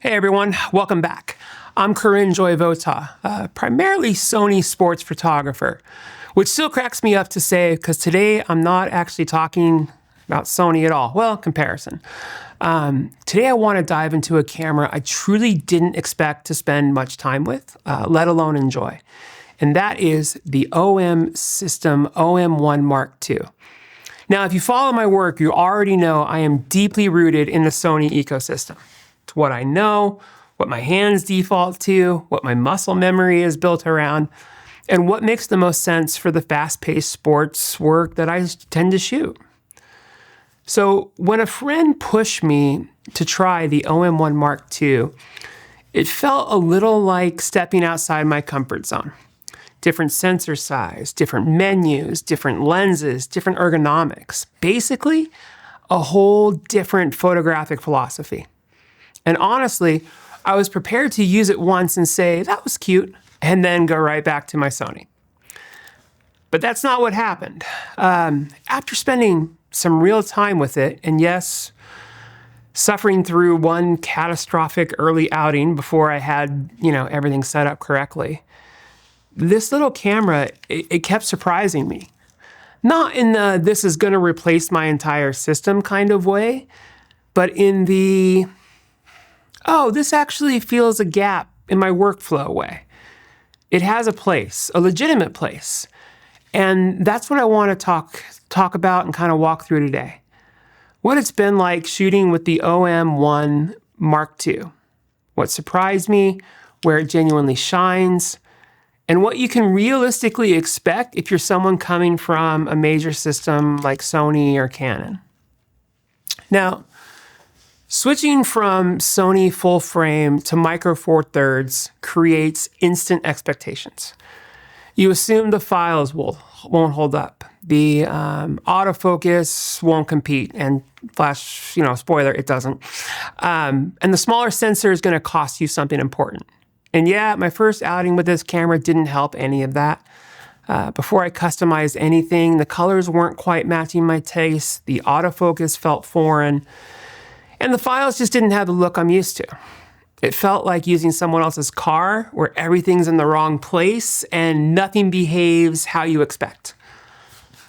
Hey everyone, welcome back. I'm Corinne Joy-Vota, primarily Sony sports photographer, which still cracks me up to say because today I'm not actually talking about Sony at all. Well, comparison. Today I want to dive into a camera I truly didn't expect to spend much time with, let alone enjoy. And that is the OM system OM1 Mark II. Now, if you follow my work, you already know I am deeply rooted in the Sony ecosystem. It's what I know, what my hands default to, what my muscle memory is built around, and what makes the most sense for the fast-paced sports work that I tend to shoot. So when a friend pushed me to try the OM1 Mark II, it felt a little like stepping outside my comfort zone. Different sensor size, different menus, different lenses, different ergonomics. Basically, a whole different photographic philosophy. And honestly, I was prepared to use it once and say, that was cute, and then go right back to my Sony. But that's not what happened. After spending some real time with it, and yes, suffering through one catastrophic early outing before I had, everything set up correctly, this little camera, it kept surprising me. Not in the, this is gonna replace my entire system kind of way, but in the, oh, this actually fills a gap in my workflow way. It has a place, a legitimate place. And that's what I want to talk about and kind of walk through today. What it's been like shooting with the OM1 Mark II. What surprised me, where it genuinely shines, and what you can realistically expect if you're someone coming from a major system like Sony or Canon. Now, switching from Sony full frame to micro four thirds creates instant expectations. You assume the files won't hold up. The autofocus won't compete, and flash, spoiler, it doesn't. And the smaller sensor is going to cost you something important. And yeah, my first outing with this camera didn't help any of that. Before I customized anything, the colors weren't quite matching my taste. The autofocus felt foreign. And the files just didn't have the look I'm used to. It felt like using someone else's car where everything's in the wrong place and nothing behaves how you expect.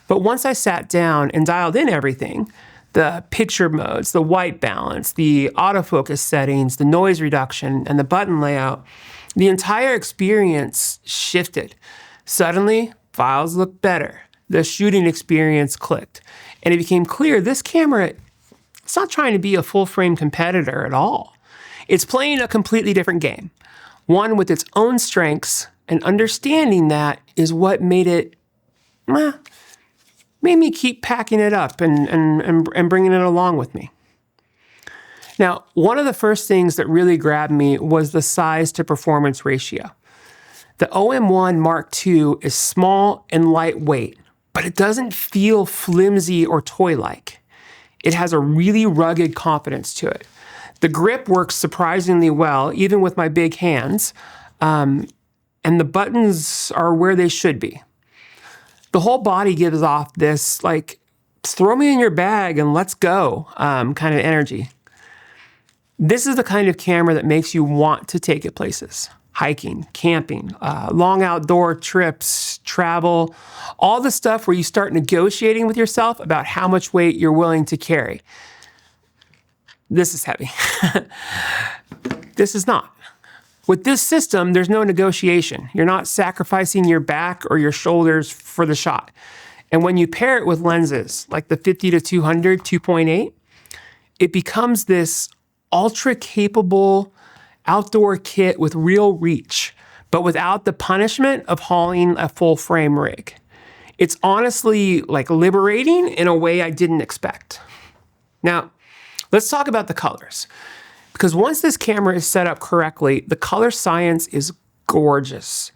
But once I sat down and dialed in everything, the picture modes, the white balance, the autofocus settings, the noise reduction, and the button layout, the entire experience shifted. Suddenly, files looked better. The shooting experience clicked. And it became clear this camera, it's not trying to be a full-frame competitor at all. It's playing a completely different game, one with its own strengths, and understanding that is what made me keep packing it up and bringing it along with me. Now, one of the first things that really grabbed me was the size to performance ratio. The OM1 Mark II is small and lightweight, but it doesn't feel flimsy or toy-like. It has a really rugged confidence to it. The grip works surprisingly well, even with my big hands, and the buttons are where they should be. The whole body gives off this, throw me in your bag and let's go kind of energy. This is the kind of camera that makes you want to take it places. Hiking, camping, long outdoor trips, travel, all the stuff where you start negotiating with yourself about how much weight you're willing to carry. This is heavy. This is not. With this system, there's no negotiation. You're not sacrificing your back or your shoulders for the shot. And when you pair it with lenses like the 50-200 2.8, it becomes this ultra-capable outdoor kit with real reach, but without the punishment of hauling a full-frame rig. It's honestly liberating in a way I didn't expect. Now, let's talk about the colors. Because once this camera is set up correctly, the color science is gorgeous.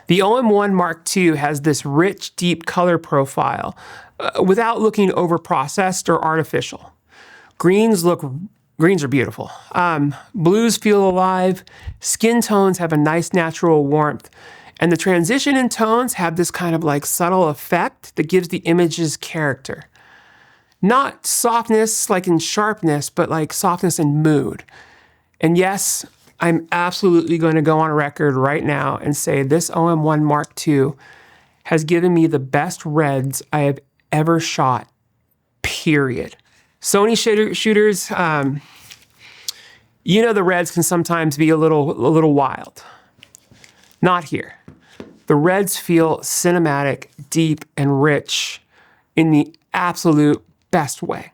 The OM1 Mark II has this rich, deep color profile without looking over-processed or artificial. Greens are beautiful. Blues feel alive. Skin tones have a nice natural warmth. And the transition in tones have this kind of subtle effect that gives the images character. Not softness like in sharpness, but softness in mood. And yes, I'm absolutely going to go on record right now and say this OM1 Mark II has given me the best reds I have ever shot, period. Sony shooters, you know the reds can sometimes be a little wild. Not here. The reds feel cinematic, deep, and rich in the absolute best way.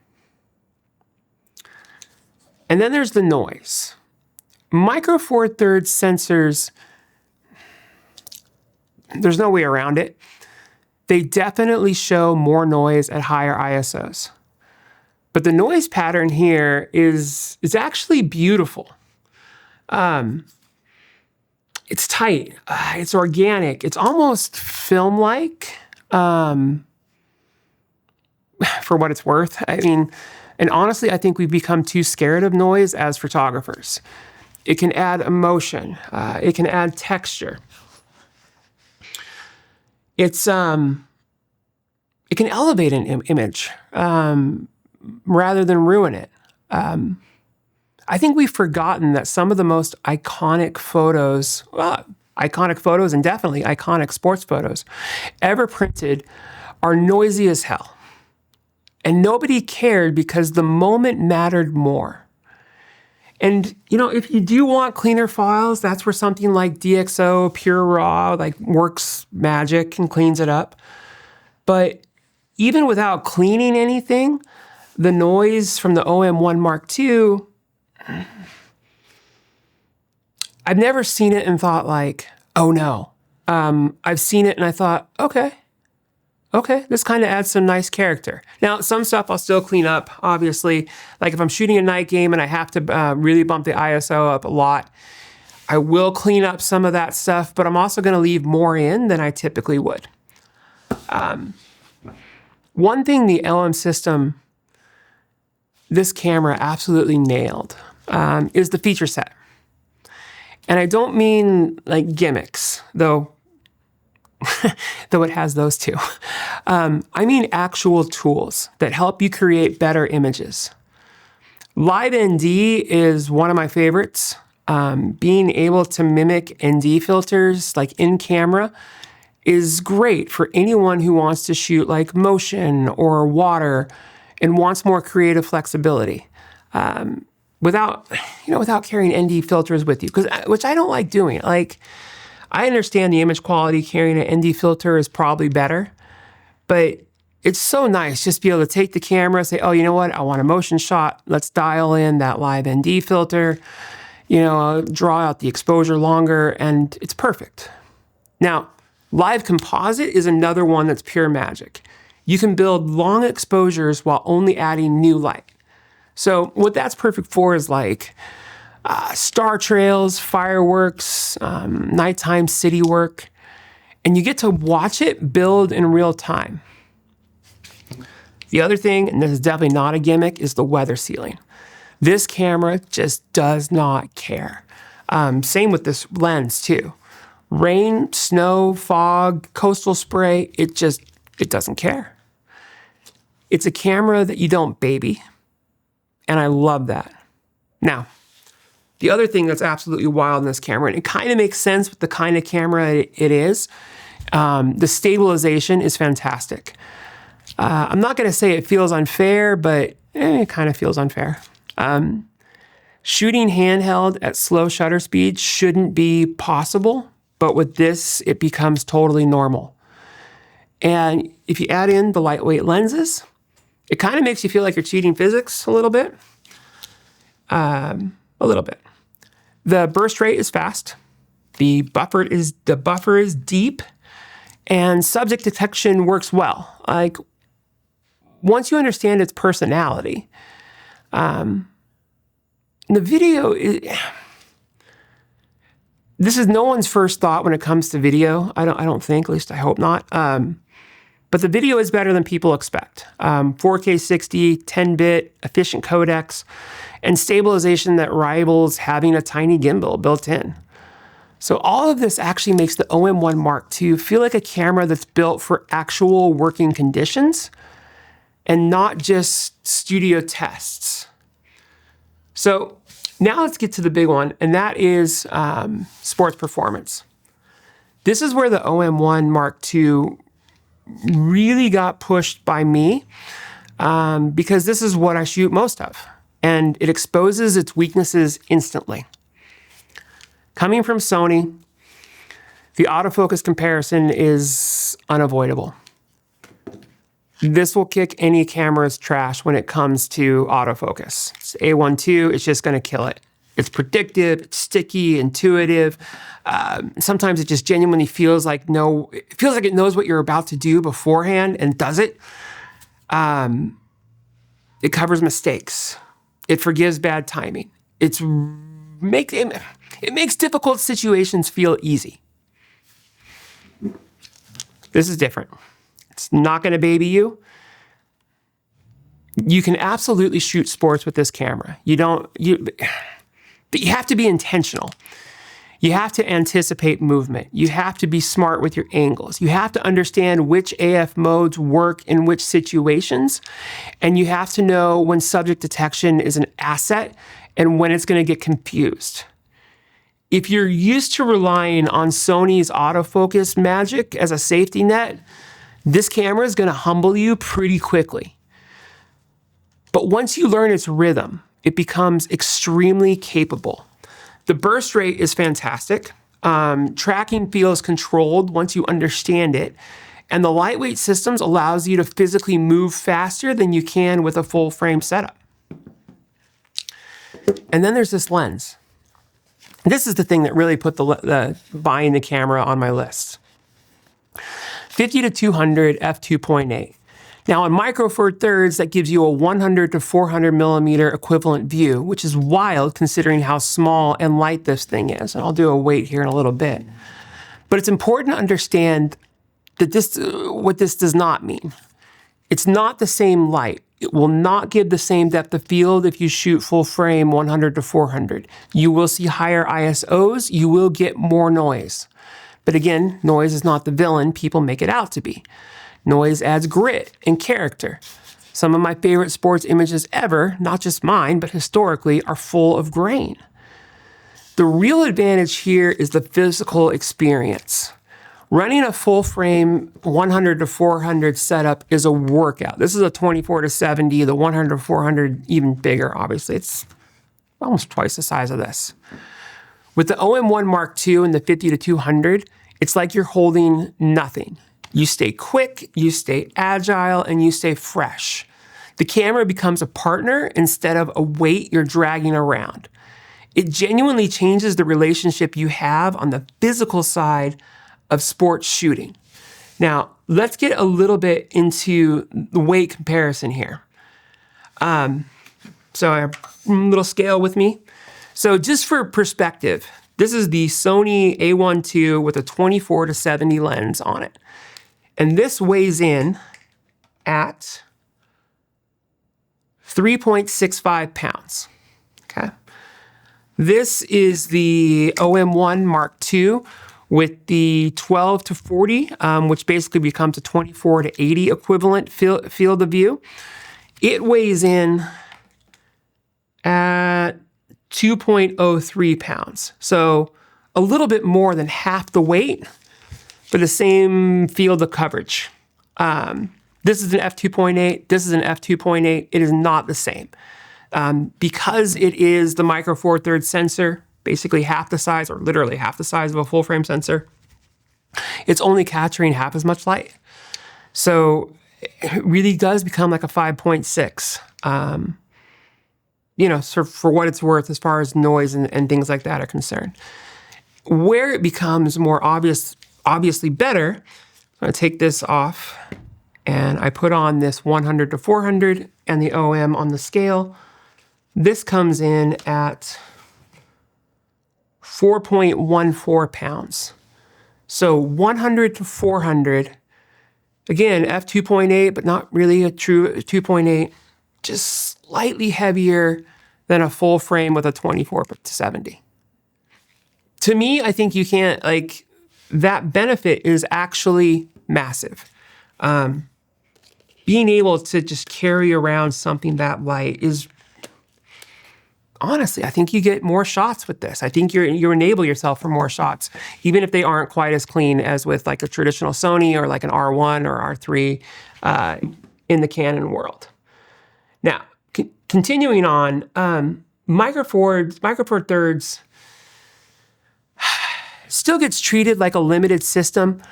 And then there's the noise. Micro Four Thirds sensors, there's no way around it. They definitely show more noise at higher ISOs. But the noise pattern here is actually beautiful. It's tight, it's organic, it's almost film-like, for what it's worth. I mean, and honestly, I think we've become too scared of noise as photographers. It can add emotion, it can add texture. It can elevate an image rather than ruin it. I think we've forgotten that some of the most iconic photos, and definitely iconic sports photos ever printed are noisy as hell. And nobody cared because the moment mattered more. And, you know, if you do want cleaner files, that's where something like DxO, Pure Raw, like works magic and cleans it up. But even without cleaning anything, the noise from the OM1 Mark II, I've never seen it and thought like, oh no. I've seen it and I thought, okay, this kind of adds some nice character. Now, some stuff I'll still clean up, obviously. Like if I'm shooting a night game and I have to really bump the ISO up a lot, I will clean up some of that stuff, but I'm also going to leave more in than I typically would. One thing the LM system, this camera absolutely nailed, is the feature set. And I don't mean like gimmicks, though it has those too. I mean actual tools that help you create better images. Live ND is one of my favorites. Being able to mimic ND filters like in camera is great for anyone who wants to shoot like motion or water and wants more creative flexibility. Without carrying ND filters with you, which I don't like doing. Like, I understand the image quality carrying an ND filter is probably better, but it's so nice just to be able to take the camera, say, oh, you know what? I want a motion shot. Let's dial in that live ND filter, draw out the exposure longer, and it's perfect. Now, live composite is another one that's pure magic. You can build long exposures while only adding new light. So what that's perfect for is like star trails, fireworks, nighttime city work, and you get to watch it build in real time. The other thing, and this is definitely not a gimmick, is the weather sealing. This camera just does not care. Same with this lens too. Rain, snow, fog, coastal spray, it doesn't care. It's a camera that you don't baby. And I love that. Now, the other thing that's absolutely wild in this camera, and it kind of makes sense with the kind of camera it is, the stabilization is fantastic. I'm not going to say it feels unfair, but it kind of feels unfair. Shooting handheld at slow shutter speed shouldn't be possible, but with this, it becomes totally normal. And if you add in the lightweight lenses, it kind of makes you feel like you're cheating physics a little bit. A little bit. The burst rate is fast. The buffer is deep, and subject detection works well. Like once you understand its personality, the video this is no one's first thought when it comes to video. I don't think, at least I hope not. But the video is better than people expect. 4K 60, 10-bit, efficient codecs, and stabilization that rivals having a tiny gimbal built in. So all of this actually makes the OM1 Mark II feel like a camera that's built for actual working conditions and not just studio tests. So Now let's get to the big one, and that is sports performance. This is where the OM1 Mark II really got pushed by me because this is what I shoot most of, and it exposes its weaknesses instantly. Coming from Sony, the autofocus comparison is unavoidable. This will kick any camera's trash when it comes to autofocus. It's A1 II, it's just gonna kill it. It's predictive, it's sticky, intuitive. Sometimes it just genuinely feels like it knows what you're about to do beforehand and does it. It covers mistakes. It forgives bad timing. It makes difficult situations feel easy. This is different. It's not going to baby you. You can absolutely shoot sports with this camera. But you have to be intentional. You have to anticipate movement. You have to be smart with your angles. You have to understand which AF modes work in which situations. And you have to know when subject detection is an asset and when it's going to get confused. If you're used to relying on Sony's autofocus magic as a safety net, this camera is going to humble you pretty quickly. But once you learn its rhythm, it becomes extremely capable. The burst rate is fantastic. Tracking feels controlled once you understand it. And the lightweight systems allows you to physically move faster than you can with a full frame setup. And then there's this lens. This is the thing that really put the buying the camera on my list. 50-200 f2.8. Now in micro four thirds, that gives you a 100 to 400 millimeter equivalent view, which is wild considering how small and light this thing is. And I'll do a weight here in a little bit. But it's important to understand that what this does not mean. It's not the same light. It will not give the same depth of field if you shoot full frame 100 to 400. You will see higher ISOs. You will get more noise. But again, noise is not the villain people make it out to be. Noise adds grit and character. Some of my favorite sports images ever, not just mine, but historically, are full of grain. The real advantage here is the physical experience. Running a full frame 100 to 400 setup is a workout. This is a 24 to 70, the 100 to 400 even bigger, obviously. It's almost twice the size of this. With the OM1 Mark II and the 50 to 200, it's like you're holding nothing. You stay quick, you stay agile, and you stay fresh. The camera becomes a partner instead of a weight you're dragging around. It genuinely changes the relationship you have on the physical side of sports shooting. Now, let's get a little bit into the weight comparison here. So I have a little scale with me. So just for perspective, this is the Sony A9 II with a 24 to 70 lens on it. And this weighs in at 3.65 pounds, okay? This is the OM1 Mark II with the 12 to 40, which basically becomes a 24 to 80 equivalent field of view. It weighs in at 2.03 pounds. So a little bit more than half the weight for the same field of coverage. This is an f2.8, this is an f2.8. It is not the same. Because it is the micro four thirds sensor, basically half the size, or literally half the size of a full frame sensor, it's only capturing half as much light. So it really does become like a 5.6. So for what it's worth as far as noise and things like that are concerned. Where it becomes more obviously better, I'm gonna take this off and I put on this 100 to 400 and the OM on the scale. This comes in at 4.14 pounds. So 100 to 400, again, f2.8, but not really a true 2.8, just slightly heavier than a full frame with a 24 to 70. To me, I think you can't, that benefit is actually massive. Being able to just carry around something that light is, honestly, I think you get more shots with this. I think you enable yourself for more shots, even if they aren't quite as clean as with like a traditional Sony or like an R1 or R3 in the Canon world. Now, continuing on, Micro Four Thirds still gets treated like a limited system,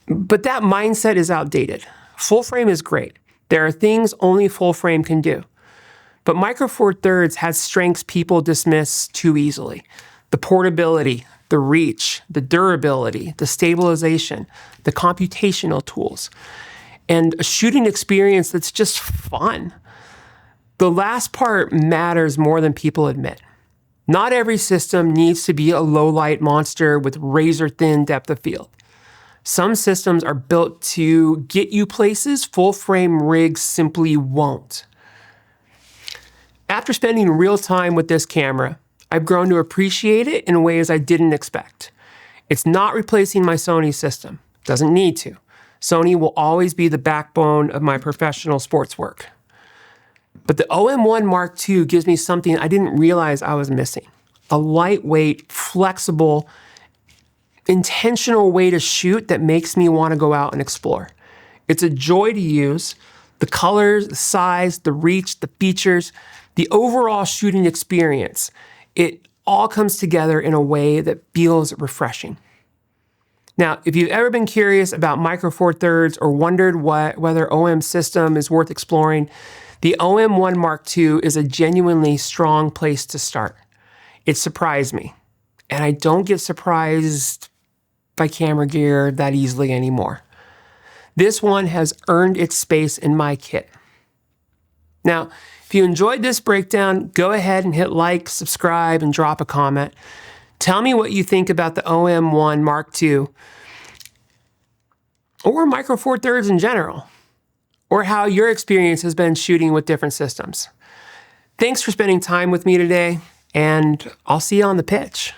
but that mindset is outdated. Full frame is great. There are things only full frame can do. But Micro Four Thirds has strengths people dismiss too easily. The portability, the reach, the durability, the stabilization, the computational tools, and a shooting experience that's just fun. The last part matters more than people admit. Not every system needs to be a low-light monster with razor-thin depth of field. Some systems are built to get you places full-frame rigs simply won't. After spending real time with this camera, I've grown to appreciate it in ways I didn't expect. It's not replacing my Sony system. Doesn't need to. Sony will always be the backbone of my professional sports work. But the OM1 Mark II gives me something I didn't realize I was missing. A lightweight, flexible, intentional way to shoot that makes me want to go out and explore. It's a joy to use. The colors, the size, the reach, the features, the overall shooting experience, it all comes together in a way that feels refreshing. Now, if you've ever been curious about Micro Four Thirds or wondered whether OM system is worth exploring, the OM1 Mark II is a genuinely strong place to start. It surprised me, and I don't get surprised by camera gear that easily anymore. This one has earned its space in my kit. Now, if you enjoyed this breakdown, go ahead and hit like, subscribe, and drop a comment. Tell me what you think about the OM1 Mark II or Micro Four Thirds in general, or how your experience has been shooting with different systems. Thanks for spending time with me today, and I'll see you on the pitch.